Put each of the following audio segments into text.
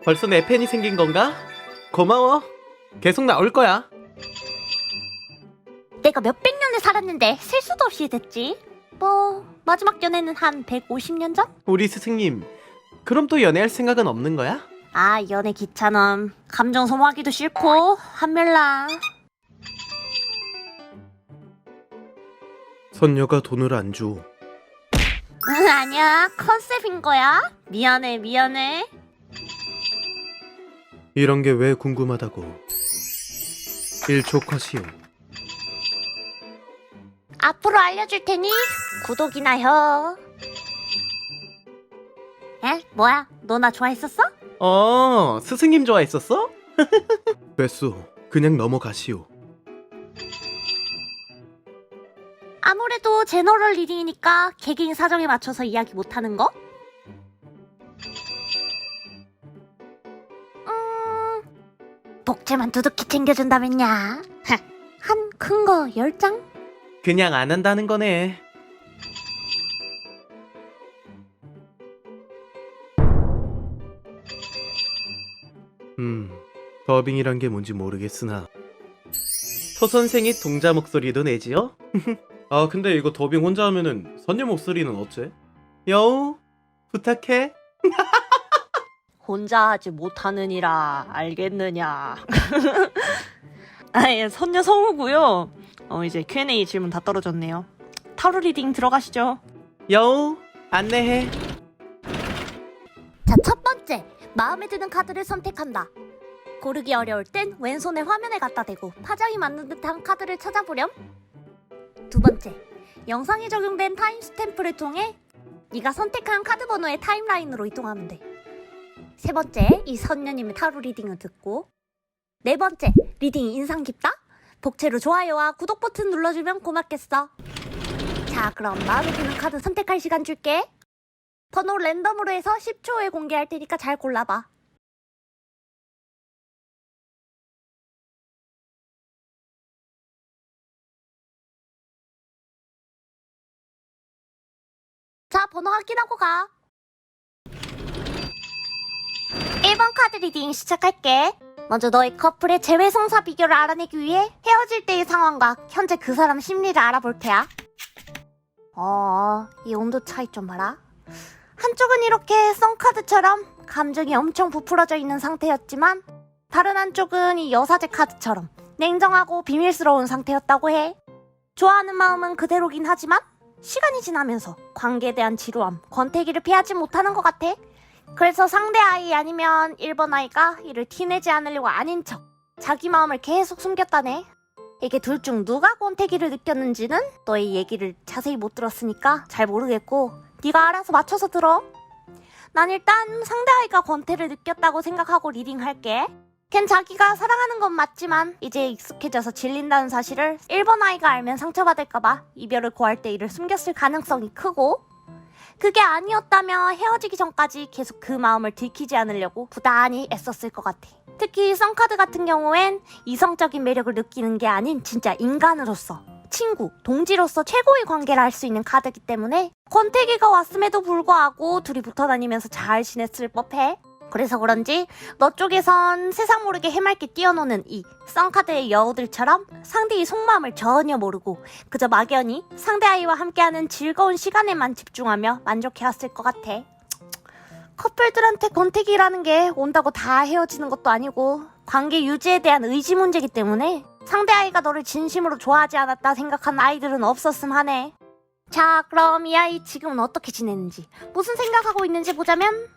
벌써 내 팬이 생긴 건가? 고마워. 계속 나올 거야. 내가 몇백 년을 살았는데 셀 수도 없이 됐지. 뭐 마지막 연애는 한 150년 전? 우리 스승님, 그럼 또 연애할 생각은 없는 거야? 아, 연애 귀찮음. 감정 소모하기도 싫고 한멸랑. 선녀가 돈을 안 줘. 아니야, 컨셉인 거야. 미안해. 이런 게 왜 궁금하다고. 1초 컷이요. 앞으로 알려줄 테니 구독이나 해. 에? 뭐야? 너 나 좋아했었어? 스승님 좋아했었어? 됐소. 그냥 넘어가시오. 아무래도 제너럴 리딩이니까 개개인 사정에 맞춰서 이야기 못하는 거? 복제만 두둑히 챙겨준다면야. 한 큰 거 10장? 그냥 안 한다는 거네. 더빙이란 게 뭔지 모르겠으나 서 선생이 동자 목소리도 내지요? 아, 근데 이거 더빙 혼자 하면은 선녀 목소리는 어째? 여우, 부탁해. 혼자 하지 못하느니라 알겠느냐. 예, 선녀 성우고요. 이제 Q&A 질문 다 떨어졌네요. 타로 리딩 들어가시죠. 여우, 안내해. 자, 첫 번째, 마음에 드는 카드를 선택한다. 고르기 어려울 땐 왼손에 화면에 갖다 대고 파장이 맞는 듯한 카드를 찾아보렴. 두 번째, 영상에 적용된 타임 스탬프를 통해 네가 선택한 카드 번호의 타임라인으로 이동하면 돼. 세 번째, 이 선녀님의 타로 리딩을 듣고. 네 번째, 리딩이 인상 깊다? 복채로 좋아요와 구독 버튼 눌러주면 고맙겠어. 자, 그럼 마음에 드는 카드 선택할 시간 줄게. 번호 랜덤으로 해서 10초 후에 공개할 테니까 잘 골라봐. 자, 번호 확인하고 가. 1번 카드 리딩 시작할게. 먼저 너의 커플의 재회 성사 비결을 알아내기 위해 헤어질 때의 상황과 현재 그 사람 심리를 알아볼 테야. 이 온도 차이 좀 봐라. 한쪽은 이렇게 썬카드처럼 감정이 엄청 부풀어져 있는 상태였지만 다른 한쪽은 이 여사제 카드처럼 냉정하고 비밀스러운 상태였다고 해. 좋아하는 마음은 그대로긴 하지만 시간이 지나면서 관계에 대한 지루함, 권태기를 피하지 못하는 것 같아. 그래서 상대 아이 아니면 1번 아이가 이를 티내지 않으려고 아닌 척 자기 마음을 계속 숨겼다네. 이게 둘 중 누가 권태기를 느꼈는지는 너의 얘기를 자세히 못 들었으니까 잘 모르겠고 네가 알아서 맞춰서 들어. 난 일단 상대 아이가 권태를 느꼈다고 생각하고 리딩할게. 걘 자기가 사랑하는 건 맞지만 이제 익숙해져서 질린다는 사실을 1번 아이가 알면 상처받을까봐 이별을 고할 때 이를 숨겼을 가능성이 크고, 그게 아니었다면 헤어지기 전까지 계속 그 마음을 들키지 않으려고 부단히 애썼을 것 같아. 특히 썬카드 같은 경우엔 이성적인 매력을 느끼는 게 아닌 진짜 인간으로서, 친구, 동지로서 최고의 관계를 할 수 있는 카드이기 때문에 권태기가 왔음에도 불구하고 둘이 붙어다니면서 잘 지냈을 법해. 그래서 그런지 너 쪽에선 세상 모르게 해맑게 뛰어노는 이 썬카드의 여우들처럼 상대의 속마음을 전혀 모르고 그저 막연히 상대 아이와 함께하는 즐거운 시간에만 집중하며 만족해왔을 것 같아. 커플들한테 권태기라는 게 온다고 다 헤어지는 것도 아니고 관계 유지에 대한 의지 문제이기 때문에 상대 아이가 너를 진심으로 좋아하지 않았다 생각한 아이들은 없었음 하네. 자, 그럼 이 아이 지금은 어떻게 지내는지, 무슨 생각하고 있는지 보자면,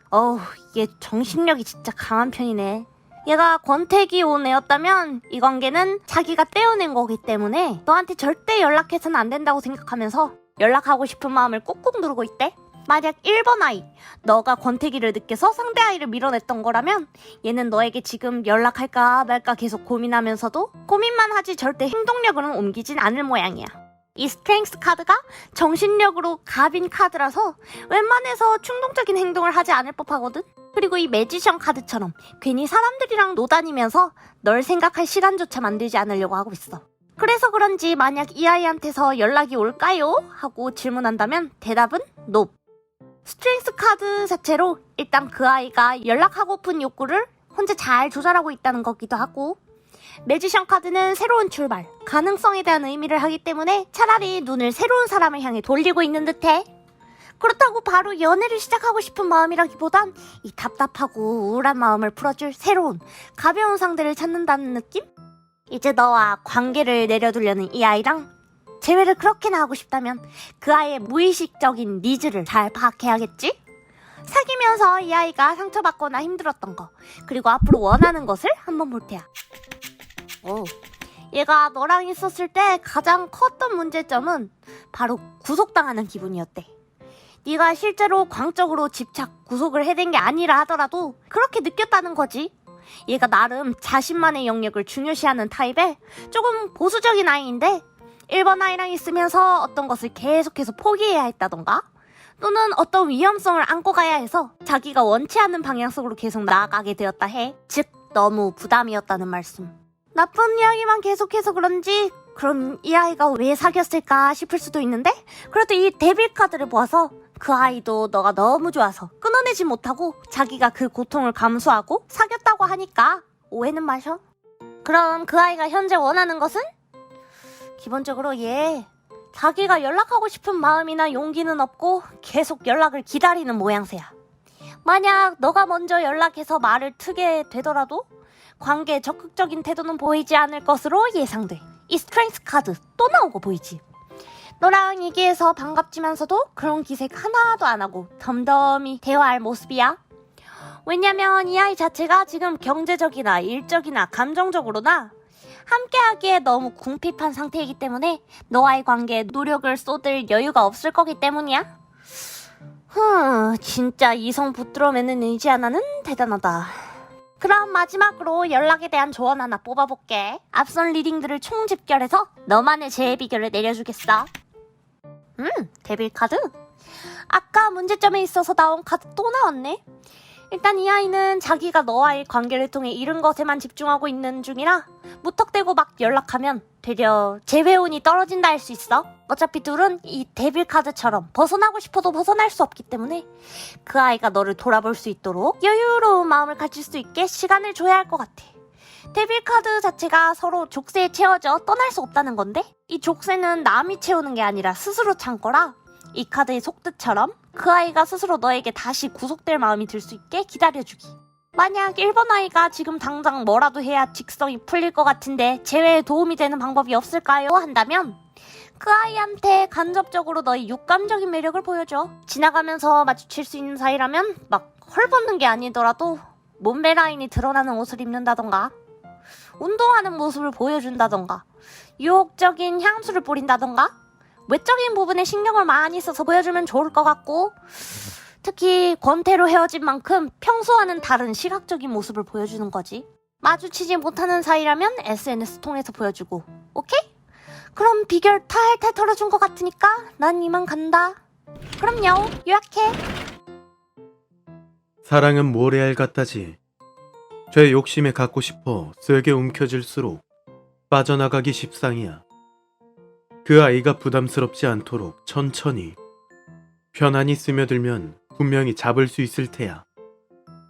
얘 정신력이 진짜 강한 편이네. 얘가 권태기 온 애였다면 이 관계는 자기가 떼어낸 거기 때문에 너한테 절대 연락해서는 안 된다고 생각하면서 연락하고 싶은 마음을 꾹꾹 누르고 있대. 만약 1번 아이, 너가 권태기를 느껴서 상대 아이를 밀어냈던 거라면 얘는 너에게 지금 연락할까 말까 계속 고민하면서도 고민만 하지 절대 행동력으로는 옮기진 않을 모양이야. 이 스트렝스 카드가 정신력으로 갑인 카드라서 웬만해서 충동적인 행동을 하지 않을 법하거든. 그리고 이 매지션 카드처럼 괜히 사람들이랑 노다니면서 널 생각할 시간조차 만들지 않으려고 하고 있어. 그래서 그런지 만약 이 아이한테서 연락이 올까요? 하고 질문한다면 대답은 NO. 스트렝스 카드 자체로 일단 그 아이가 연락하고픈 욕구를 혼자 잘 조절하고 있다는 거기도 하고, 매지션 카드는 새로운 출발, 가능성에 대한 의미를 하기 때문에 차라리 눈을 새로운 사람을 향해 돌리고 있는 듯해. 그렇다고 바로 연애를 시작하고 싶은 마음이라기보단 이 답답하고 우울한 마음을 풀어줄 새로운 가벼운 상대를 찾는다는 느낌? 이제 너와 관계를 내려두려는 이 아이랑 재회를 그렇게나 하고 싶다면 그 아이의 무의식적인 니즈를 잘 파악해야겠지? 사귀면서 이 아이가 상처받거나 힘들었던 거, 그리고 앞으로 원하는 것을 한번 볼 테야. 얘가 너랑 있었을 때 가장 컸던 문제점은 바로 구속당하는 기분이었대. 네가 실제로 광적으로 집착, 구속을 해댄 게 아니라 하더라도 그렇게 느꼈다는 거지. 얘가 나름 자신만의 영역을 중요시하는 타입에 조금 보수적인 아이인데 1번 아이랑 있으면서 어떤 것을 계속해서 포기해야 했다던가, 또는 어떤 위험성을 안고 가야 해서 자기가 원치 않는 방향 속으로 계속 나아가게 되었다 해. 즉 너무 부담이었다는 말씀. 나쁜 이야기만 계속해서 그런지 그럼 이 아이가 왜 사귀었을까 싶을 수도 있는데, 그래도 이 데빌 카드를 보아서 그 아이도 너가 너무 좋아서 끊어내지 못하고 자기가 그 고통을 감수하고 사귀었다고 하니까 오해는 마셔. 그럼 그 아이가 현재 원하는 것은? 기본적으로 얘 자기가 연락하고 싶은 마음이나 용기는 없고 계속 연락을 기다리는 모양새야. 만약 너가 먼저 연락해서 말을 트게 되더라도 관계에 적극적인 태도는 보이지 않을 것으로 예상돼. 이 스트렝스 카드 또 나오고 보이지? 너랑 얘기해서 반갑지만서도 그런 기색 하나도 안 하고 덤덤히 대화할 모습이야. 왜냐면 이 아이 자체가 지금 경제적이나 일적이나 감정적으로나 함께하기에 너무 궁핍한 상태이기 때문에 너와의 관계에 노력을 쏟을 여유가 없을 거기 때문이야. 진짜 이성 붙들어 매는 의지 하나는 대단하다. 그럼 마지막으로 연락에 대한 조언 하나 뽑아볼게. 앞선 리딩들을 총집결해서 너만의 재해 비결을 내려주겠어. 데빌 카드? 아까 문제점에 있어서 나온 카드 또 나왔네. 일단 이 아이는 자기가 너와의 관계를 통해 잃은 것에만 집중하고 있는 중이라 무턱대고 막 연락하면 되려 재회운이 떨어진다 할 수 있어. 어차피 둘은 이 데빌 카드처럼 벗어나고 싶어도 벗어날 수 없기 때문에 그 아이가 너를 돌아볼 수 있도록 여유로운 마음을 가질 수 있게 시간을 줘야 할 것 같아. 데빌 카드 자체가 서로 족쇄에 채워져 떠날 수 없다는 건데, 이 족쇄는 남이 채우는 게 아니라 스스로 찬 거라 이 카드의 속뜻처럼 그 아이가 스스로 너에게 다시 구속될 마음이 들 수 있게 기다려주기. 만약 1번 아이가 지금 당장 뭐라도 해야 직성이 풀릴 것 같은데 재회에 도움이 되는 방법이 없을까요? 한다면 그 아이한테 간접적으로 너의 육감적인 매력을 보여줘. 지나가면서 마주칠 수 있는 사이라면 막 헐벗는 게 아니더라도 몸매 라인이 드러나는 옷을 입는다던가, 운동하는 모습을 보여준다던가, 유혹적인 향수를 뿌린다던가, 외적인 부분에 신경을 많이 써서 보여주면 좋을 것 같고, 특히 권태로 헤어진 만큼 평소와는 다른 시각적인 모습을 보여주는 거지. 마주치지 못하는 사이라면 SNS 통해서 보여주고. 오케이? 그럼 비결 탈탈 털어준 것 같으니까 난 이만 간다. 그럼요, 요약해. 사랑은 모래알 같다지. 죄 욕심에 갖고 싶어 세게 움켜질수록 빠져나가기 십상이야. 그 아이가 부담스럽지 않도록 천천히 편안히 스며들면 분명히 잡을 수 있을 테야.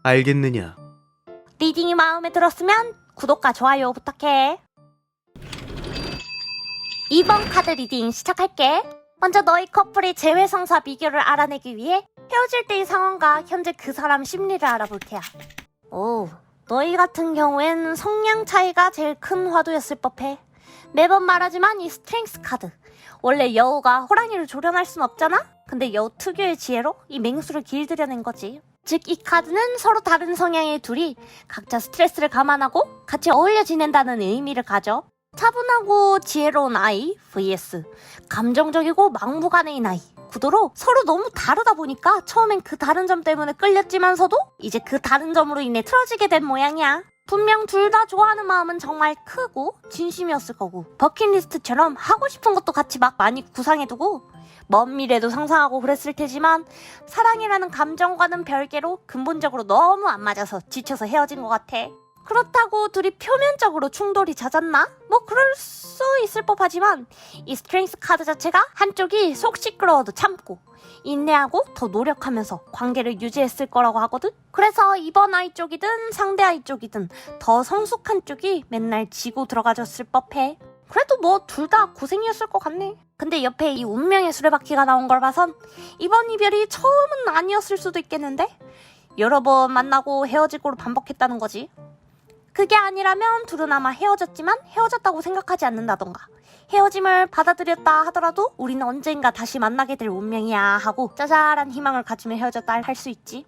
알겠느냐? 리딩이 마음에 들었으면 구독과 좋아요 부탁해. 2번 카드 리딩 시작할게. 먼저 너희 커플의 재회 성사 비결을 알아내기 위해 헤어질 때의 상황과 현재 그 사람 심리를 알아볼 테야. 너희 같은 경우엔 성향 차이가 제일 큰 화두였을 법해. 매번 말하지만 이 스트렝스 카드, 원래 여우가 호랑이를 조련할 순 없잖아? 근데 여우 특유의 지혜로 이 맹수를 길들여낸 거지. 즉 이 카드는 서로 다른 성향의 둘이 각자 스트레스를 감안하고 같이 어울려 지낸다는 의미를 가져. 차분하고 지혜로운 아이 vs 감정적이고 막무가내인 아이 구도로 서로 너무 다르다 보니까 처음엔 그 다른 점 때문에 끌렸지만서도 이제 그 다른 점으로 인해 틀어지게 된 모양이야. 분명 둘 다 좋아하는 마음은 정말 크고 진심이었을 거고, 버킷리스트처럼 하고 싶은 것도 같이 막 많이 구상해두고 먼 미래도 상상하고 그랬을 테지만 사랑이라는 감정과는 별개로 근본적으로 너무 안 맞아서 지쳐서 헤어진 것 같아. 그렇다고 둘이 표면적으로 충돌이 잦았나? 뭐 그럴 수 있을 법하지만 이 스트렝스 카드 자체가 한쪽이 속 시끄러워도 참고 인내하고 더 노력하면서 관계를 유지했을 거라고 하거든? 그래서 이번 아이 쪽이든 상대 아이 쪽이든 더 성숙한 쪽이 맨날 지고 들어가졌을 법해. 그래도 뭐 둘 다 고생이었을 것 같네. 근데 옆에 이 운명의 수레바퀴가 나온 걸 봐선 이번 이별이 처음은 아니었을 수도 있겠는데? 여러 번 만나고 헤어지고를 반복했다는 거지. 그게 아니라면 둘은 아마 헤어졌지만 헤어졌다고 생각하지 않는다던가 헤어짐을 받아들였다 하더라도 우리는 언젠가 다시 만나게 될 운명이야 하고 짜잘한 희망을 가지며 헤어졌다 할 수 있지.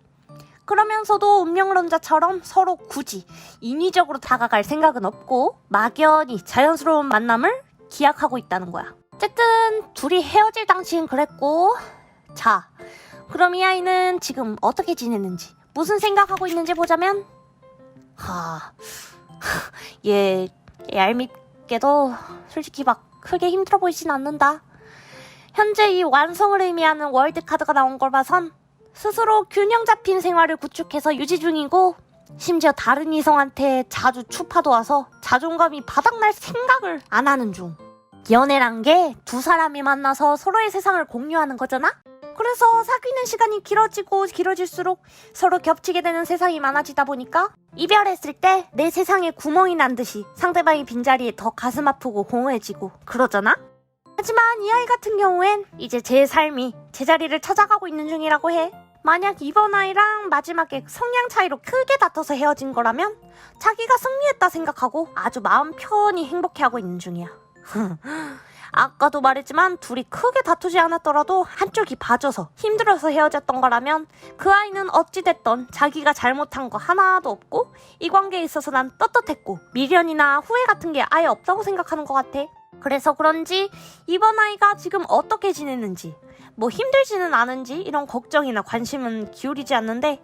그러면서도 운명론자처럼 서로 굳이 인위적으로 다가갈 생각은 없고 막연히 자연스러운 만남을 기약하고 있다는 거야. 어쨌든 둘이 헤어질 당시엔 그랬고, 자, 그럼 이 아이는 지금 어떻게 지내는지 무슨 생각하고 있는지 보자면 얘 얄밉게도 솔직히 막 크게 힘들어 보이진 않는다. 현재 이 완성을 의미하는 월드카드가 나온 걸 봐선 스스로 균형 잡힌 생활을 구축해서 유지 중이고 심지어 다른 이성한테 자주 추파도 와서 자존감이 바닥날 생각을 안 하는 중. 연애란 게 두 사람이 만나서 서로의 세상을 공유하는 거잖아? 그래서 사귀는 시간이 길어지고 길어질수록 서로 겹치게 되는 세상이 많아지다 보니까 이별했을 때 내 세상에 구멍이 난 듯이 상대방의 빈자리에 더 가슴 아프고 공허해지고 그러잖아? 하지만 이 아이 같은 경우엔 이제 제 삶이 제자리를 찾아가고 있는 중이라고 해. 만약 이번 아이랑 마지막에 성향 차이로 크게 다퉈서 헤어진 거라면 자기가 승리했다 생각하고 아주 마음 편히 행복해하고 있는 중이야. 아까도 말했지만 둘이 크게 다투지 않았더라도 한쪽이 봐줘서 힘들어서 헤어졌던 거라면 그 아이는 어찌됐던 자기가 잘못한 거 하나도 없고 이 관계에 있어서 난 떳떳했고 미련이나 후회 같은 게 아예 없다고 생각하는 것 같아. 그래서 그런지 이번 아이가 지금 어떻게 지내는지 뭐 힘들지는 않은지 이런 걱정이나 관심은 기울이지 않는데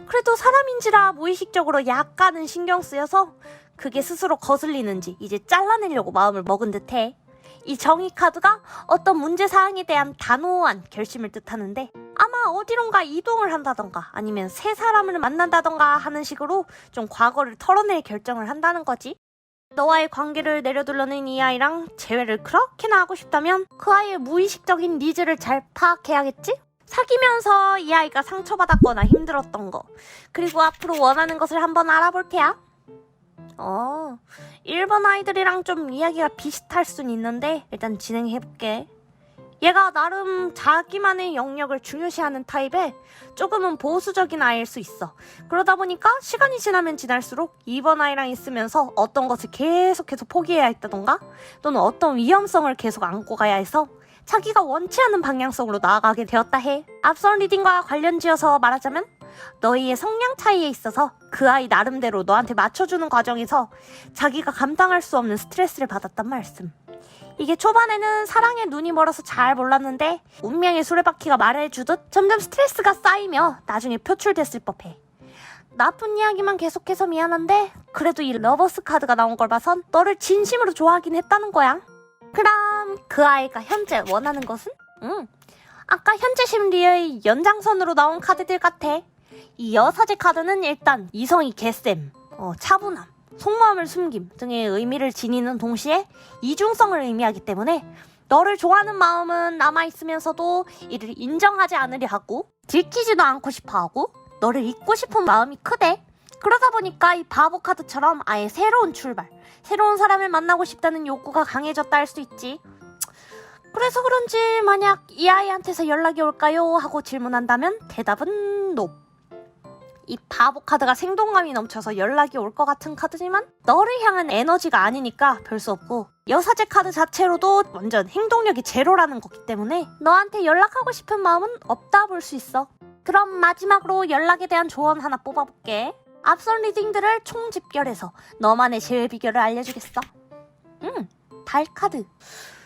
그래도 사람인지라 무의식적으로 약간은 신경 쓰여서 그게 스스로 거슬리는지 이제 잘라내려고 마음을 먹은 듯해. 이 정의 카드가 어떤 문제사항에 대한 단호한 결심을 뜻하는데 아마 어디론가 이동을 한다던가 아니면 새 사람을 만난다던가 하는 식으로 좀 과거를 털어낼 결정을 한다는 거지. 너와의 관계를 내려두려는 이 아이랑 재회를 그렇게나 하고 싶다면 그 아이의 무의식적인 니즈를 잘 파악해야겠지? 사귀면서 이 아이가 상처받았거나 힘들었던 거 그리고 앞으로 원하는 것을 한번 알아볼 테야. 일본 아이들이랑 좀 이야기가 비슷할 순 있는데 일단 진행해볼게. 얘가 나름 자기만의 영역을 중요시하는 타입에 조금은 보수적인 아이일 수 있어. 그러다 보니까 시간이 지나면 지날수록 이번 아이랑 있으면서 어떤 것을 계속해서 포기해야 했다던가 또는 어떤 위험성을 계속 안고 가야 해서 자기가 원치 않는 방향성으로 나아가게 되었다 해. 앞선 리딩과 관련지어서 말하자면 너희의 성향 차이에 있어서 그 아이 나름대로 너한테 맞춰주는 과정에서 자기가 감당할 수 없는 스트레스를 받았단 말씀. 이게 초반에는 사랑에 눈이 멀어서 잘 몰랐는데 운명의 수레바퀴가 말해주듯 점점 스트레스가 쌓이며 나중에 표출됐을 법해. 나쁜 이야기만 계속해서 미안한데 그래도 이 러버스 카드가 나온 걸 봐선 너를 진심으로 좋아하긴 했다는 거야. 그럼 그 아이가 현재 원하는 것은? 아까 현재 심리의 연장선으로 나온 카드들 같아. 이 여사제 카드는 일단 이성이 개쌤, 차분함, 속마음을 숨김 등의 의미를 지니는 동시에 이중성을 의미하기 때문에 너를 좋아하는 마음은 남아있으면서도 이를 인정하지 않으려 하고 들키지도 않고 싶어하고 너를 잊고 싶은 마음이 크대. 그러다 보니까 이 바보 카드처럼 아예 새로운 출발, 새로운 사람을 만나고 싶다는 욕구가 강해졌다 할 수 있지. 그래서 그런지 만약 이 아이한테서 연락이 올까요? 하고 질문한다면 대답은 NO. 이 바보 카드가 생동감이 넘쳐서 연락이 올 것 같은 카드지만 너를 향한 에너지가 아니니까 별 수 없고 여사제 카드 자체로도 완전 행동력이 제로라는 거기 때문에 너한테 연락하고 싶은 마음은 없다 볼 수 있어. 그럼 마지막으로 연락에 대한 조언 하나 뽑아볼게. 앞선 리딩들을 총집결해서 너만의 제외 비결을 알려주겠어. 달 카드.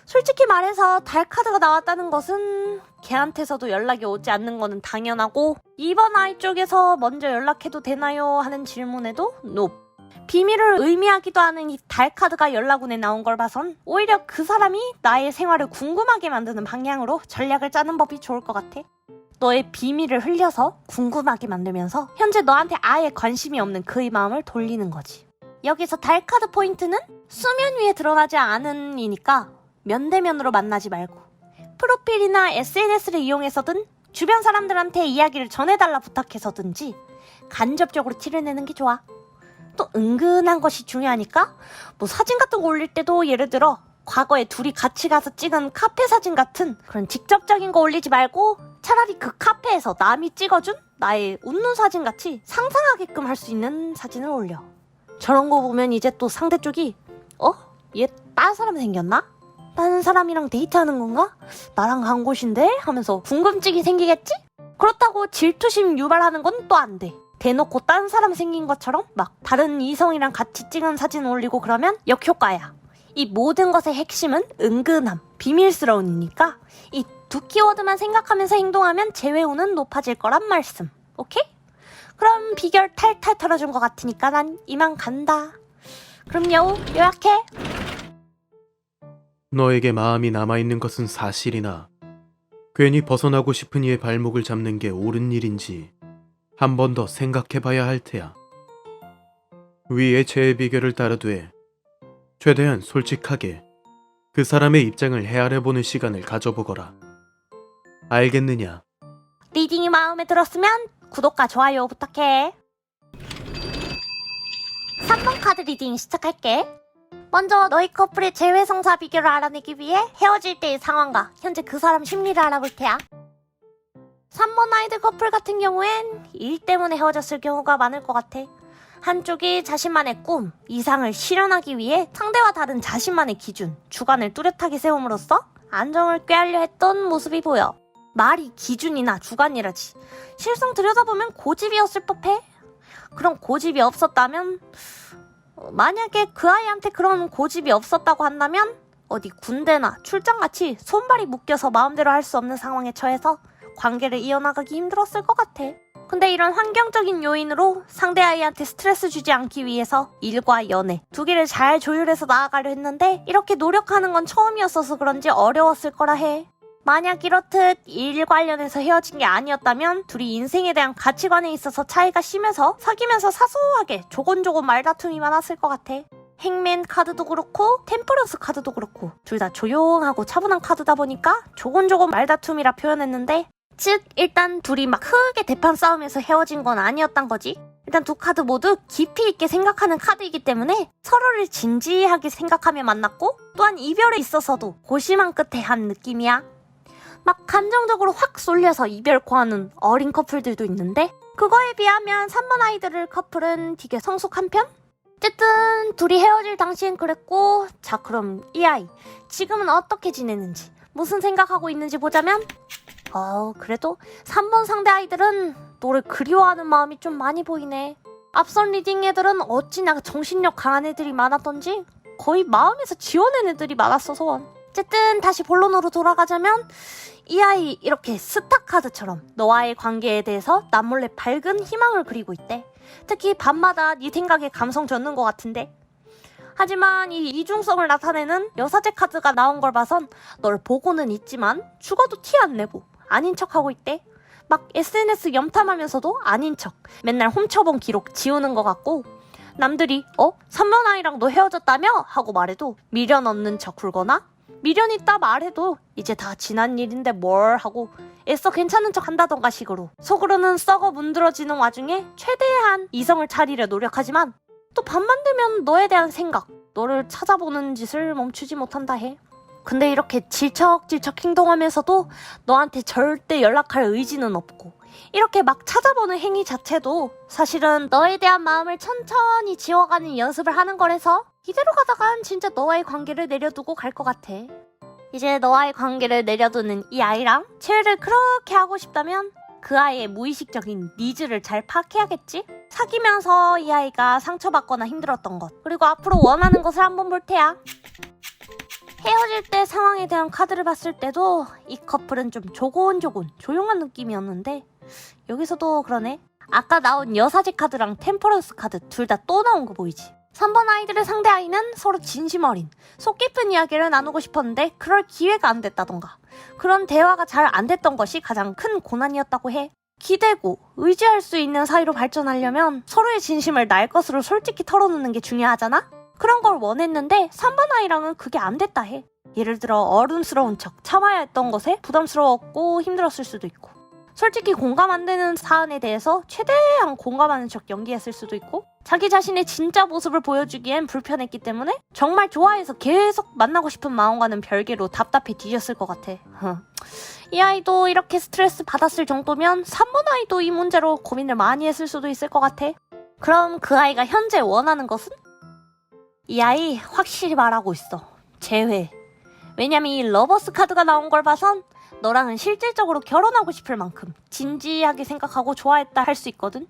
솔직히 말해서 달 카드가 나왔다는 것은 걔한테서도 연락이 오지 않는 거는 당연하고 이번 아이 쪽에서 먼저 연락해도 되나요? 하는 질문에도 NO. 비밀을 의미하기도 하는 이 달 카드가 연락운에 나온 걸 봐선 오히려 그 사람이 나의 생활을 궁금하게 만드는 방향으로 전략을 짜는 법이 좋을 것 같아. 너의 비밀을 흘려서 궁금하게 만들면서 현재 너한테 아예 관심이 없는 그의 마음을 돌리는 거지. 여기서 달 카드 포인트는 수면 위에 드러나지 않은 이니까 면대면으로 만나지 말고 프로필이나 SNS를 이용해서든 주변 사람들한테 이야기를 전해달라 부탁해서든지 간접적으로 티를 내는 게 좋아. 또 은근한 것이 중요하니까 뭐 사진 같은 거 올릴 때도 예를 들어 과거에 둘이 같이 가서 찍은 카페 사진 같은 그런 직접적인 거 올리지 말고 차라리 그 카페에서 남이 찍어준 나의 웃는 사진 같이 상상하게끔 할 수 있는 사진을 올려. 저런 거 보면 이제 또 상대 쪽이 얘 다른 사람 생겼나? 다른 사람이랑 데이트하는 건가? 나랑 간 곳인데? 하면서 궁금증이 생기겠지? 그렇다고 질투심 유발하는 건 또 안 돼. 대놓고 딴 사람 생긴 것처럼 막 다른 이성이랑 같이 찍은 사진 올리고 그러면 역효과야. 이 모든 것의 핵심은 은근함, 비밀스러운이니까 이 두 키워드만 생각하면서 행동하면 재회운은 높아질 거란 말씀. 오케이? 그럼 비결 탈탈 털어준 것 같으니까 난 이만 간다. 그럼 여우 요약해. 너에게 마음이 남아있는 것은 사실이나 괜히 벗어나고 싶은 이의 발목을 잡는 게 옳은 일인지 한 번 더 생각해봐야 할 테야. 위의 죄의 비결을 따르되 최대한 솔직하게 그 사람의 입장을 헤아려보는 시간을 가져보거라. 알겠느냐? 리딩이 마음에 들었으면 구독과 좋아요 부탁해. 3번 카드 리딩 시작할게. 먼저 너희 커플의 재회 성사 비결을 알아내기 위해 헤어질 때의 상황과 현재 그 사람 심리를 알아볼 테야. 3번 아이들 커플 같은 경우엔 일 때문에 헤어졌을 경우가 많을 것 같아. 한쪽이 자신만의 꿈, 이상을 실현하기 위해 상대와 다른 자신만의 기준, 주관을 뚜렷하게 세움으로써 안정을 꾀하려 했던 모습이 보여. 말이 기준이나 주관이라지. 실상 들여다보면 고집이었을 법해. 그런 고집이 없었다면 만약에 그 아이한테 그런 고집이 없었다고 한다면 어디 군대나 출장같이 손발이 묶여서 마음대로 할 수 없는 상황에 처해서 관계를 이어나가기 힘들었을 것 같아. 근데 이런 환경적인 요인으로 상대 아이한테 스트레스 주지 않기 위해서 일과 연애 두 개를 잘 조율해서 나아가려 했는데 이렇게 노력하는 건 처음이었어서 그런지 어려웠을 거라 해. 만약 이렇듯 일 관련해서 헤어진 게 아니었다면 둘이 인생에 대한 가치관에 있어서 차이가 심해서 사귀면서 사소하게 조곤조곤 말다툼이 많았을 것 같아. 행맨 카드도 그렇고 템퍼런스 카드도 그렇고 둘 다 조용하고 차분한 카드다 보니까 조곤조곤 말다툼이라 표현했는데 즉 일단 둘이 막 크게 대판 싸움에서 헤어진 건 아니었단 거지. 일단 두 카드 모두 깊이 있게 생각하는 카드이기 때문에 서로를 진지하게 생각하며 만났고 또한 이별에 있어서도 고심한 끝에 한 느낌이야. 막 감정적으로 확 쏠려서 이별코하는 어린 커플들도 있는데 그거에 비하면 3번 아이들 커플은 되게 성숙한 편? 어쨌든 둘이 헤어질 당시엔 그랬고 자 그럼 이 아이 지금은 어떻게 지내는지 무슨 생각하고 있는지 보자면 그래도 3번 상대 아이들은 너를 그리워하는 마음이 좀 많이 보이네. 앞선 리딩 애들은 어찌나 정신력 강한 애들이 많았던지 거의 마음에서 지워낸 애들이 많았어서 어쨌든 다시 본론으로 돌아가자면 이 아이 이렇게 스타 카드처럼 너와의 관계에 대해서 남몰래 밝은 희망을 그리고 있대. 특히 밤마다 네 생각에 감성 젖는 것 같은데 하지만 이 이중성을 나타내는 여사제 카드가 나온 걸 봐선 널 보고는 있지만 죽어도 티 안 내고 아닌 척하고 있대. 막 SNS 염탐하면서도 아닌 척 맨날 훔쳐본 기록 지우는 것 같고 남들이 3번 아이랑 너 헤어졌다며? 하고 말해도 미련 없는 척 굴거나 미련 있다 말해도 이제 다 지난 일인데 뭘 하고 애써 괜찮은 척 한다던가 식으로 속으로는 썩어 문드러지는 와중에 최대한 이성을 차리려 노력하지만 또 밤만 되면 너에 대한 생각, 너를 찾아보는 짓을 멈추지 못한다 해. 근데 이렇게 질척질척 행동하면서도 너한테 절대 연락할 의지는 없고 이렇게 막 찾아보는 행위 자체도 사실은 너에 대한 마음을 천천히 지워가는 연습을 하는 거라서 이대로 가다간 진짜 너와의 관계를 내려두고 갈 것 같아. 이제 너와의 관계를 내려두는 이 아이랑 재회를 그렇게 하고 싶다면 그 아이의 무의식적인 니즈를 잘 파악해야겠지? 사귀면서 이 아이가 상처받거나 힘들었던 것 그리고 앞으로 원하는 것을 한번 볼 테야. 헤어질 때 상황에 대한 카드를 봤을 때도 이 커플은 좀 조곤조곤 조용한 느낌이었는데 여기서도 그러네. 아까 나온 여사제 카드랑 템퍼런스 카드 둘 다 또 나온 거 보이지? 3번 아이들의 상대 아이는 서로 진심 어린 속 깊은 이야기를 나누고 싶었는데 그럴 기회가 안 됐다던가 그런 대화가 잘 안 됐던 것이 가장 큰 고난이었다고 해. 기대고 의지할 수 있는 사이로 발전하려면 서로의 진심을 날 것으로 솔직히 털어놓는 게 중요하잖아? 그런 걸 원했는데 3번 아이랑은 그게 안 됐다 해. 예를 들어 어른스러운 척 참아야 했던 것에 부담스러웠고 힘들었을 수도 있고, 솔직히 공감 안 되는 사안에 대해서 최대한 공감하는 척 연기했을 수도 있고, 자기 자신의 진짜 모습을 보여주기엔 불편했기 때문에 정말 좋아해서 계속 만나고 싶은 마음과는 별개로 답답해 뒤졌을 것 같아. 이 아이도 이렇게 스트레스 받았을 정도면 3번 아이도 이 문제로 고민을 많이 했을 수도 있을 것 같아. 그럼 그 아이가 현재 원하는 것은? 이 아이 확실히 말하고 있어. 재회. 왜냐면 이 러버스 카드가 나온 걸 봐선 너랑은 실질적으로 결혼하고 싶을 만큼 진지하게 생각하고 좋아했다 할 수 있거든.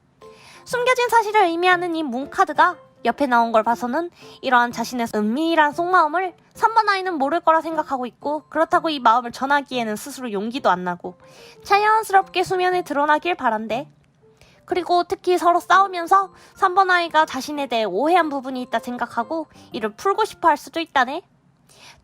숨겨진 사실을 의미하는 이 문 카드가 옆에 나온 걸 봐서는 이러한 자신의 은밀한 속마음을 3번 아이는 모를 거라 생각하고 있고, 그렇다고 이 마음을 전하기에는 스스로 용기도 안 나고 자연스럽게 수면에 드러나길 바란대. 그리고 특히 서로 싸우면서 3번 아이가 자신에 대해 오해한 부분이 있다 생각하고 이를 풀고 싶어 할 수도 있다네.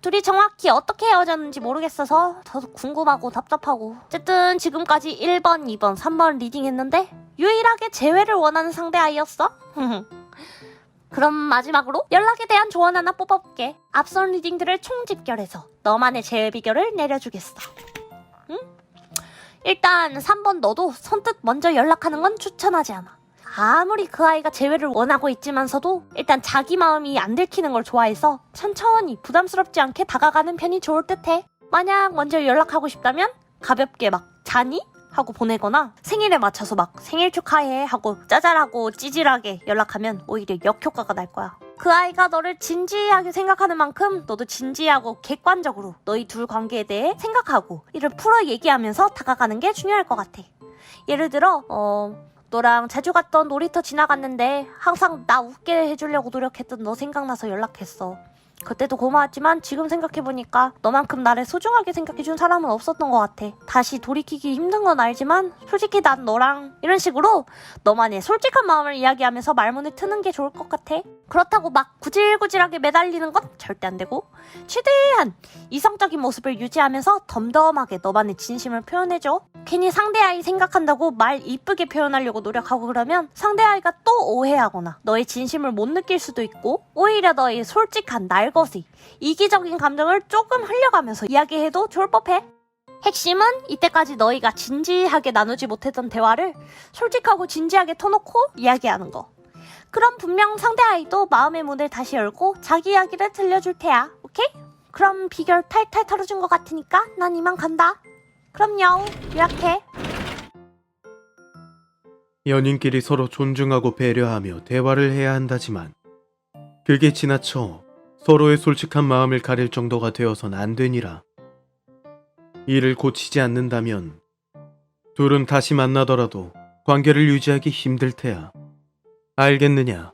둘이 정확히 어떻게 헤어졌는지 모르겠어서 저도 궁금하고 답답하고, 어쨌든 지금까지 1번, 2번, 3번 리딩했는데 유일하게 재회를 원하는 상대 아이였어. 그럼 마지막으로 연락에 대한 조언 하나 뽑아볼게. 앞선 리딩들을 총집결해서 너만의 재회 비결을 내려주겠어. 응? 일단 3번 너도 선뜻 먼저 연락하는 건 추천하지 않아. 아무리 그 아이가 재회를 원하고 있지만서도 일단 자기 마음이 안 들키는 걸 좋아해서 천천히 부담스럽지 않게 다가가는 편이 좋을 듯해. 만약 먼저 연락하고 싶다면 가볍게 막 자니? 하고 보내거나 생일에 맞춰서 막 생일 축하해 하고 짜잘하고 찌질하게 연락하면 오히려 역효과가 날 거야. 그 아이가 너를 진지하게 생각하는 만큼 너도 진지하고 객관적으로 너희 둘 관계에 대해 생각하고 이를 풀어 얘기하면서 다가가는 게 중요할 것 같아. 예를 들어 너랑 자주 갔던 놀이터 지나갔는데 항상 나 웃게 해주려고 노력했던 너 생각나서 연락했어. 그때도 고마웠지만 지금 생각해보니까 너만큼 나를 소중하게 생각해준 사람은 없었던 것 같아. 다시 돌이키기 힘든 건 알지만 솔직히 난 너랑, 이런 식으로 너만의 솔직한 마음을 이야기하면서 말문을 트는 게 좋을 것 같아. 그렇다고 막 구질구질하게 매달리는 건 절대 안 되고 최대한 이성적인 모습을 유지하면서 덤덤하게 너만의 진심을 표현해줘. 괜히 상대 아이 생각한다고 말 이쁘게 표현하려고 노력하고 그러면 상대 아이가 또 오해하거나 너의 진심을 못 느낄 수도 있고, 오히려 너의 솔직한 날것이 이기적인 감정을 조금 흘려가면서 이야기해도 좋을 법해. 핵심은 이때까지 너희가 진지하게 나누지 못했던 대화를 솔직하고 진지하게 터놓고 이야기하는 거. 그럼 분명 상대 아이도 마음의 문을 다시 열고 자기 이야기를 들려줄 테야. 오케이? 그럼 비결 탈탈 털어준 것 같으니까 난 이만 간다. 그럼요. 요약해. 연인끼리 서로 존중하고 배려하며 대화를 해야 한다지만 그게 지나쳐 서로의 솔직한 마음을 가릴 정도가 되어선 안 되니라. 이를 고치지 않는다면 둘은 다시 만나더라도 관계를 유지하기 힘들 테야. 알겠느냐?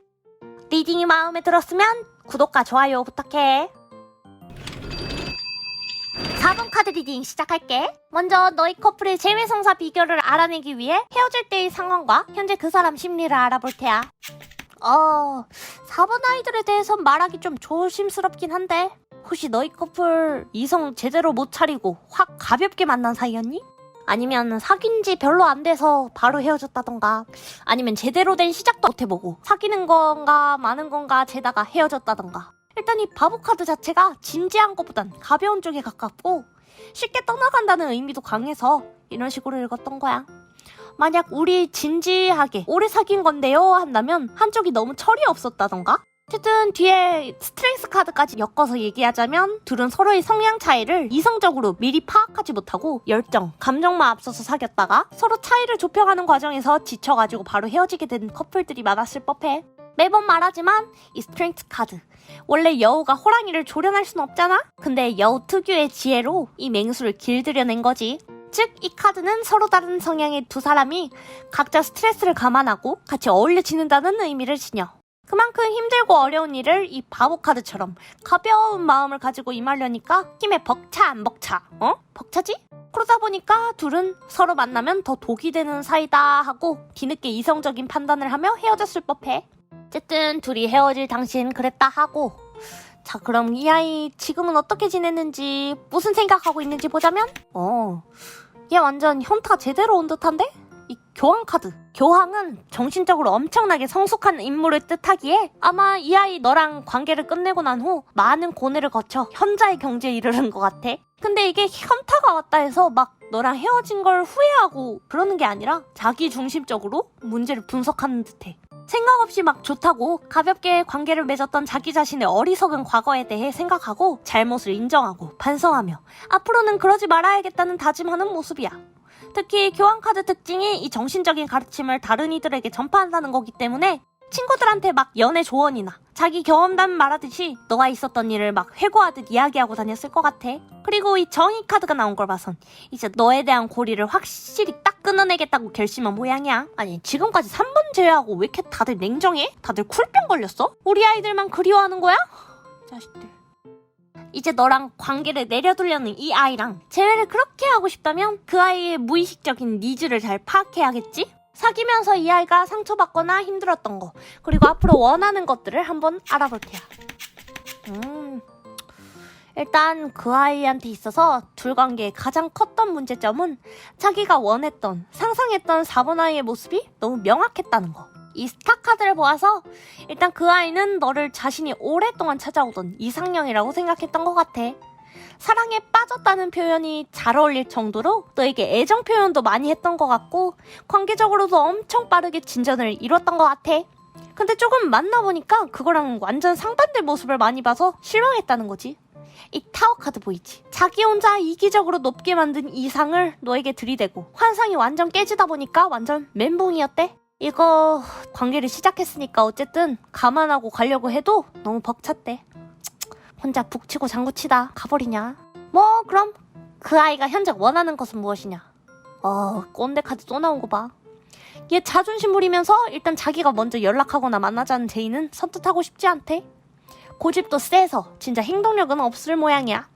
리딩이 마음에 들었으면 구독과 좋아요 부탁해. 4번 카드 리딩 시작할게. 먼저 너희 커플의 재회 성사 비결을 알아내기 위해 헤어질 때의 상황과 현재 그 사람 심리를 알아볼 테야. 4번 아이들에 대해선 말하기 좀 조심스럽긴 한데, 혹시 너희 커플 이성 제대로 못 차리고 확 가볍게 만난 사이였니? 아니면 사귄 지 별로 안 돼서 바로 헤어졌다던가, 아니면 제대로 된 시작도 못 해보고 사귀는 건가 마는 건가 재다가 헤어졌다던가. 일단 이 바보 카드 자체가 진지한 것보단 가벼운 쪽에 가깝고 쉽게 떠나간다는 의미도 강해서 이런 식으로 읽었던 거야. 만약 우리 진지하게 오래 사귄 건데요 한다면 한쪽이 너무 철이 없었다던가. 어쨌든 뒤에 스트렝스 카드까지 엮어서 얘기하자면 둘은 서로의 성향 차이를 이성적으로 미리 파악하지 못하고 열정, 감정만 앞서서 사귀었다가 서로 차이를 좁혀가는 과정에서 지쳐가지고 바로 헤어지게 된 커플들이 많았을 법해. 매번 말하지만 이 스트렝스 카드, 원래 여우가 호랑이를 조련할 순 없잖아? 근데 여우 특유의 지혜로 이 맹수를 길들여낸 거지. 즉 이 카드는 서로 다른 성향의 두 사람이 각자 스트레스를 감안하고 같이 어울려 지낸다는 의미를 지녀. 그만큼 힘들고 어려운 일을 이 바보 카드처럼 가벼운 마음을 가지고 임하려니까 힘에 벅차 안 벅차? 벅차지? 그러다 보니까 둘은 서로 만나면 더 독이 되는 사이다 하고 뒤늦게 이성적인 판단을 하며 헤어졌을 법해. 어쨌든 둘이 헤어질 당시엔 그랬다 하고, 자 그럼 이 아이 지금은 어떻게 지냈는지 무슨 생각하고 있는지 보자면 얘 완전 현타 제대로 온 듯한데? 이 교황 카드. 교황은 정신적으로 엄청나게 성숙한 인물을 뜻하기에 아마 이 아이 너랑 관계를 끝내고 난 후 많은 고뇌를 거쳐 현자의 경지에 이르는 것 같아. 근데 이게 현타가 왔다 해서 막 너랑 헤어진 걸 후회하고 그러는 게 아니라 자기 중심적으로 문제를 분석하는 듯해. 생각 없이 막 좋다고 가볍게 관계를 맺었던 자기 자신의 어리석은 과거에 대해 생각하고 잘못을 인정하고 반성하며 앞으로는 그러지 말아야겠다는 다짐하는 모습이야. 특히 교환카드 특징이 이 정신적인 가르침을 다른 이들에게 전파한다는 거기 때문에 친구들한테 막 연애 조언이나 자기 경험담 말하듯이 너가 있었던 일을 막 회고하듯 이야기하고 다녔을 것 같아. 그리고 이 정의 카드가 나온 걸 봐선 이제 너에 대한 고리를 확실히 딱 끊어내겠다고 결심한 모양이야. 아니 지금까지 3번 제외하고 왜 이렇게 다들 냉정해? 다들 쿨병 걸렸어? 우리 아이들만 그리워하는 거야? 자식들. 이제 너랑 관계를 내려두려는 이 아이랑 재회를 그렇게 하고 싶다면 그 아이의 무의식적인 니즈를 잘 파악해야겠지? 사귀면서 이 아이가 상처받거나 힘들었던 거 그리고 앞으로 원하는 것들을 한번 알아볼 테야. 일단 그 아이한테 있어서 둘 관계의 가장 컸던 문제점은 자기가 원했던 상상했던 4번 아이의 모습이 너무 명확했다는 거. 이 스타 카드를 보아서 일단 그 아이는 너를 자신이 오랫동안 찾아오던 이상형이라고 생각했던 것 같아. 사랑에 빠졌다는 표현이 잘 어울릴 정도로 너에게 애정 표현도 많이 했던 것 같고 관계적으로도 엄청 빠르게 진전을 이뤘던 것 같아. 근데 조금 만나보니까 그거랑 완전 상반된 모습을 많이 봐서 실망했다는 거지. 이 타워 카드 보이지? 자기 혼자 이기적으로 높게 만든 이상을 너에게 들이대고 환상이 완전 깨지다 보니까 완전 멘붕이었대. 이거 관계를 시작했으니까 어쨌든 감안하고 가려고 해도 너무 벅찼대. 혼자 북치고 장구치다 가버리냐. 뭐 그럼 그 아이가 현재 원하는 것은 무엇이냐. 꼰대 카드 또 나온 거 봐. 얘 자존심 부리면서 일단 자기가 먼저 연락하거나 만나자는 제의는 선뜻하고 싶지 않대. 고집도 세서 진짜 행동력은 없을 모양이야.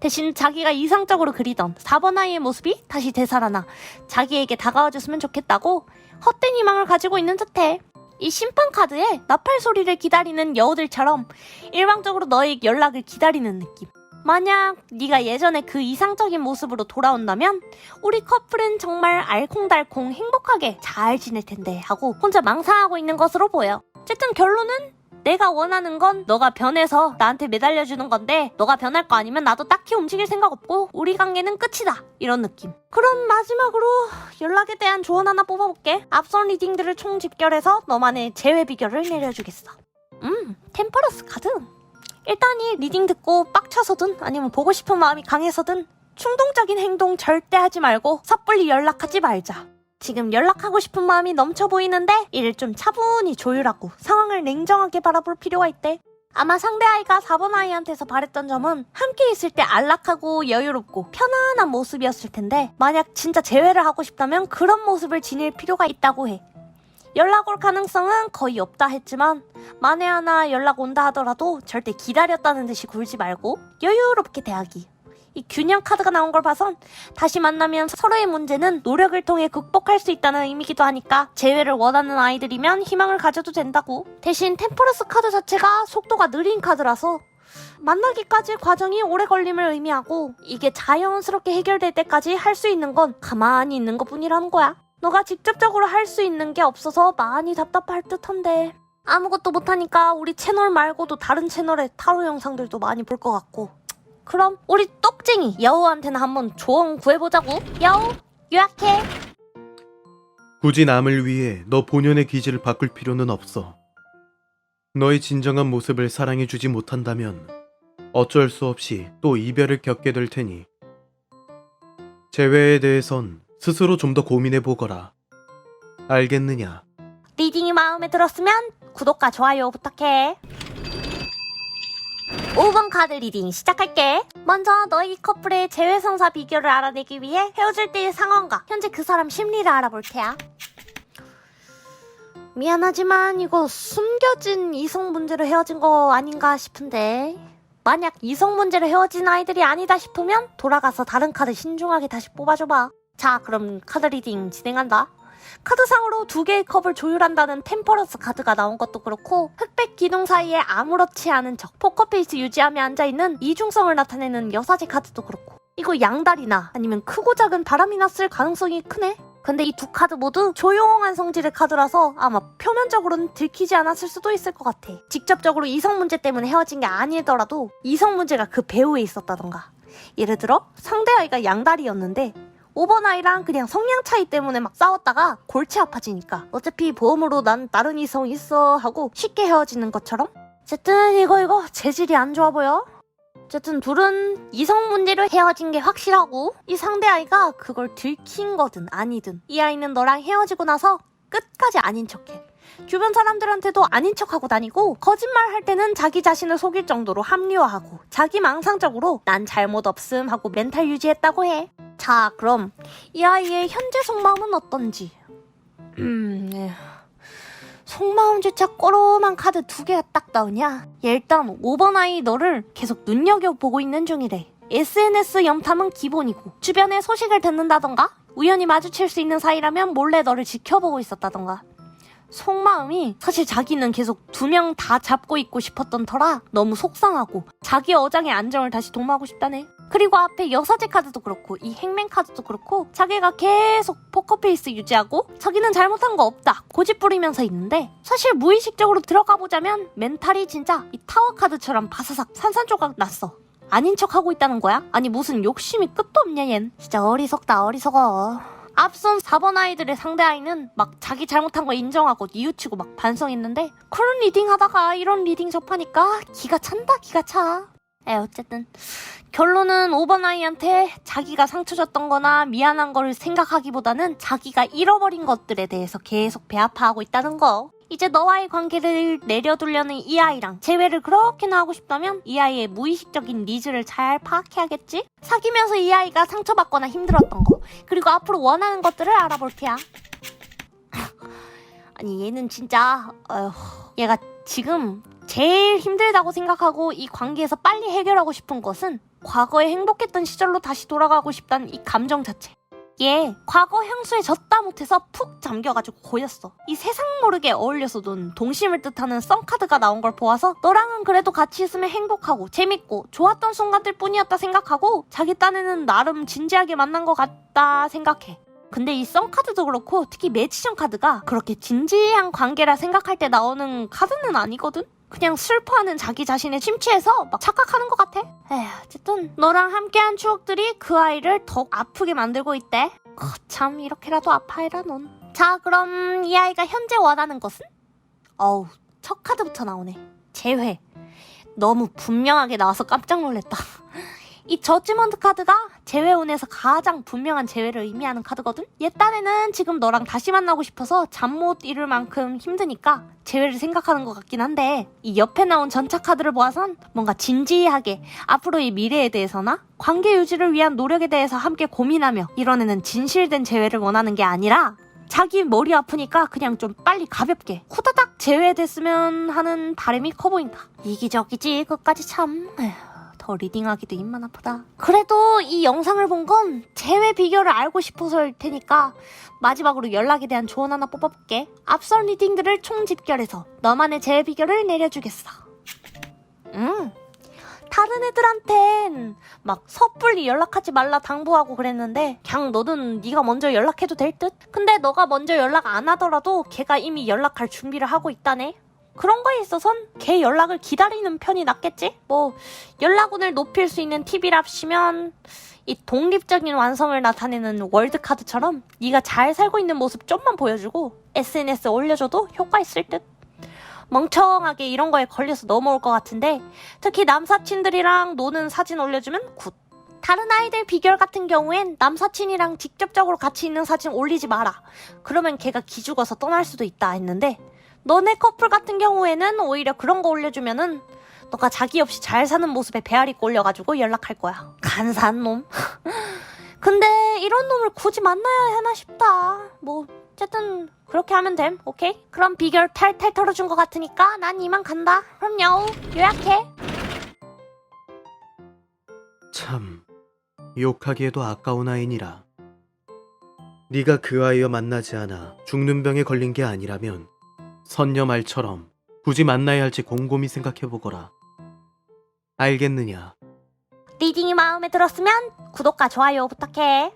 대신 자기가 이상적으로 그리던 4번 아이의 모습이 다시 되살아나 자기에게 다가와줬으면 좋겠다고 헛된 희망을 가지고 있는 듯해. 이 심판 카드에 나팔 소리를 기다리는 여우들처럼 일방적으로 너의 연락을 기다리는 느낌. 만약 네가 예전에 그 이상적인 모습으로 돌아온다면 우리 커플은 정말 알콩달콩 행복하게 잘 지낼 텐데 하고 혼자 망상하고 있는 것으로 보여. 어쨌든 결론은 내가 원하는 건 너가 변해서 나한테 매달려주는 건데 너가 변할 거 아니면 나도 딱히 움직일 생각 없고 우리 관계는 끝이다 이런 느낌. 그럼 마지막으로 연락에 대한 조언 하나 뽑아볼게. 앞선 리딩들을 총 집결해서 너만의 제외 비결을 내려주겠어. 템퍼러스 카드. 일단 이 리딩 듣고 빡쳐서든 아니면 보고 싶은 마음이 강해서든 충동적인 행동 절대 하지 말고 섣불리 연락하지 말자. 지금 연락하고 싶은 마음이 넘쳐 보이는데 이를 좀 차분히 조율하고 상황을 냉정하게 바라볼 필요가 있대. 아마 상대 아이가 4번 아이한테서 바랬던 점은 함께 있을 때 안락하고 여유롭고 편안한 모습이었을 텐데 만약 진짜 재회를 하고 싶다면 그런 모습을 지닐 필요가 있다고 해. 연락 올 가능성은 거의 없다 했지만 만에 하나 연락 온다 하더라도 절대 기다렸다는 듯이 굴지 말고 여유롭게 대하기. 이 균형 카드가 나온 걸 봐선 다시 만나면 서로의 문제는 노력을 통해 극복할 수 있다는 의미기도 하니까 재회를 원하는 아이들이면 희망을 가져도 된다고. 대신 템퍼러스 카드 자체가 속도가 느린 카드라서 만나기까지 과정이 오래 걸림을 의미하고 이게 자연스럽게 해결될 때까지 할 수 있는 건 가만히 있는 것뿐이라는 거야. 너가 직접적으로 할 수 있는 게 없어서 많이 답답할 듯한데 아무것도 못하니까 우리 채널 말고도 다른 채널의 타로 영상들도 많이 볼 것 같고. 그럼 우리 똑쟁이 여우한테는 한번 조언 구해보자고. 여우 유약해. 굳이 남을 위해 너 본연의 기질을 바꿀 필요는 없어. 너의 진정한 모습을 사랑해주지 못한다면 어쩔 수 없이 또 이별을 겪게 될 테니 재회에 대해선 스스로 좀 더 고민해보거라. 알겠느냐? 리딩이 마음에 들었으면 구독과 좋아요 부탁해. 5번 카드 리딩 시작할게. 먼저 너희 커플의 재회성사 비결을 알아내기 위해 헤어질 때의 상황과 현재 그 사람 심리를 알아볼 테야. 미안하지만 이거 숨겨진 이성 문제로 헤어진 거 아닌가 싶은데 만약 이성 문제로 헤어진 아이들이 아니다 싶으면 돌아가서 다른 카드 신중하게 다시 뽑아줘봐. 자, 그럼 카드 리딩 진행한다. 카드상으로 2개의 컵을 조율한다는 템퍼러스 카드가 나온 것도 그렇고 흑백 기둥 사이에 아무렇지 않은 척 포커페이스 유지하며 앉아있는 이중성을 나타내는 여사제 카드도 그렇고 이거 양다리나 아니면 크고 작은 바람이 났을 가능성이 크네. 근데 이 두 카드 모두 조용한 성질의 카드라서 아마 표면적으로는 들키지 않았을 수도 있을 것 같아. 직접적으로 이성 문제 때문에 헤어진 게 아니더라도 이성 문제가 그 배우에 있었다던가. 예를 들어 상대 아이가 양다리였는데 5번 아이랑 그냥 성향 차이 때문에 막 싸웠다가 골치 아파지니까 어차피 보험으로 난 다른 이성 있어 하고 쉽게 헤어지는 것처럼. 어쨌든 이거 재질이 안 좋아 보여. 어쨌든 둘은 이성 문제로 헤어진 게 확실하고 이 상대 아이가 그걸 들킨 거든 아니든 이 아이는 너랑 헤어지고 나서 끝까지 아닌 척해. 주변 사람들한테도 아닌 척하고 다니고 거짓말 할 때는 자기 자신을 속일 정도로 합리화하고 자기 망상적으로 난 잘못 없음 하고 멘탈 유지했다고 해. 자, 그럼 이 아이의 현재 속마음은 어떤지. 속마음조차 꼬롬한 카드 2개가 딱 나오냐? 얘 일단 5번 아이 너를 계속 눈여겨보고 있는 중이래. SNS 염탐은 기본이고 주변에 소식을 듣는다던가 우연히 마주칠 수 있는 사이라면 몰래 너를 지켜보고 있었다던가. 속마음이 사실 자기는 계속 2명 다 잡고 있고 싶었던 터라 너무 속상하고 자기 어장의 안정을 다시 도모하고 싶다네. 그리고 앞에 여사제 카드도 그렇고 이 행맨 카드도 그렇고 자기가 계속 포커페이스 유지하고 자기는 잘못한 거 없다 고집 부리면서 있는데 사실 무의식적으로 들어가 보자면 멘탈이 진짜 이 타워 카드처럼 바사삭 산산조각 났어. 아닌 척하고 있다는 거야? 아니 무슨 욕심이 끝도 없냐 얜. 진짜 어리석다 어리석어. 앞선 4번 아이들의 상대 아이는 막 자기 잘못한 거 인정하고 뉘우치고 막 반성했는데 그런 리딩 하다가 이런 리딩 접하니까 기가 찬다 기가 차. 어쨌든 결론은 5번 아이한테 자기가 상처 줬던 거나 미안한 거를 생각하기보다는 자기가 잃어버린 것들에 대해서 계속 배아파하고 있다는 거. 이제 너와의 관계를 내려두려는 이 아이랑 재회를 그렇게나 하고 싶다면 이 아이의 무의식적인 니즈를 잘 파악해야겠지? 사귀면서 이 아이가 상처받거나 힘들었던 거 그리고 앞으로 원하는 것들을 알아볼 테야. 아니 얘는 진짜 얘가 지금 제일 힘들다고 생각하고 이 관계에서 빨리 해결하고 싶은 것은 과거에 행복했던 시절로 다시 돌아가고 싶다는 이 감정 자체. 얘 과거 향수에 젖다 못해서 푹 잠겨가지고 고였어. 이 세상 모르게 어울려서 논 동심을 뜻하는 썬카드가 나온 걸 보아서 너랑은 그래도 같이 있으면 행복하고 재밌고 좋았던 순간들 뿐이었다 생각하고 자기 딴에는 나름 진지하게 만난 것 같다 생각해. 근데 이 썬카드도 그렇고 특히 매지션 카드가 그렇게 진지한 관계라 생각할 때 나오는 카드는 아니거든? 그냥 슬퍼하는 자기 자신에 심취해서 막 착각하는 것 같아. 어쨌든 너랑 함께한 추억들이 그 아이를 더욱 아프게 만들고 있대. 참 이렇게라도 아파해라 넌. 자 그럼 이 아이가 현재 원하는 것은? 첫 카드부터 나오네. 재회. 너무 분명하게 나와서 깜짝 놀랐다. 이 저지먼트 카드가 재회운에서 가장 분명한 재회를 의미하는 카드거든? 얘 딴에는 지금 너랑 다시 만나고 싶어서 잠 못 이룰 만큼 힘드니까 재회를 생각하는 것 같긴 한데 이 옆에 나온 전차 카드를 보아선 뭔가 진지하게 앞으로의 미래에 대해서나 관계 유지를 위한 노력에 대해서 함께 고민하며 이런 애는 진실된 재회를 원하는 게 아니라 자기 머리 아프니까 그냥 좀 빨리 가볍게 후다닥 재회됐으면 하는 바람이 커 보인다. 이기적이지 끝까지 참. 더 리딩하기도 입만 아프다. 그래도 이 영상을 본 건 재회 비결을 알고 싶어서일 테니까 마지막으로 연락에 대한 조언 하나 뽑아볼게. 앞선 리딩들을 총 집결해서 너만의 재회 비결을 내려주겠어. 다른 애들한텐 막 섣불리 연락하지 말라 당부하고 그랬는데 그냥 너는 네가 먼저 연락해도 될 듯? 근데 너가 먼저 연락 안 하더라도 걔가 이미 연락할 준비를 하고 있다네. 그런 거에 있어선 걔 연락을 기다리는 편이 낫겠지? 뭐 연락운을 높일 수 있는 팁이랍시면 이 독립적인 완성을 나타내는 월드카드처럼 네가 잘 살고 있는 모습 좀만 보여주고 SNS에 올려줘도 효과 있을 듯. 멍청하게 이런 거에 걸려서 넘어올 것 같은데 특히 남사친들이랑 노는 사진 올려주면 굿. 다른 아이들 비결 같은 경우엔 남사친이랑 직접적으로 같이 있는 사진 올리지 마라. 그러면 걔가 기죽어서 떠날 수도 있다 했는데 너네 커플 같은 경우에는 오히려 그런 거 올려주면은 너가 자기 없이 잘 사는 모습에 배알 입고 올려가지고 연락할 거야. 간사한 놈. 근데 이런 놈을 굳이 만나야 하나 싶다. 뭐 어쨌든 그렇게 하면 됨. 오케이? 그럼 비결 탈탈 털어준 것 같으니까 난 이만 간다. 그럼 여우 요약해. 참 욕하기에도 아까운 아이니라. 네가 그 아이와 만나지 않아 죽는 병에 걸린 게 아니라면 선녀 말처럼 굳이 만나야 할지 곰곰이 생각해보거라. 알겠느냐? 리딩이 마음에 들었으면 구독과 좋아요 부탁해.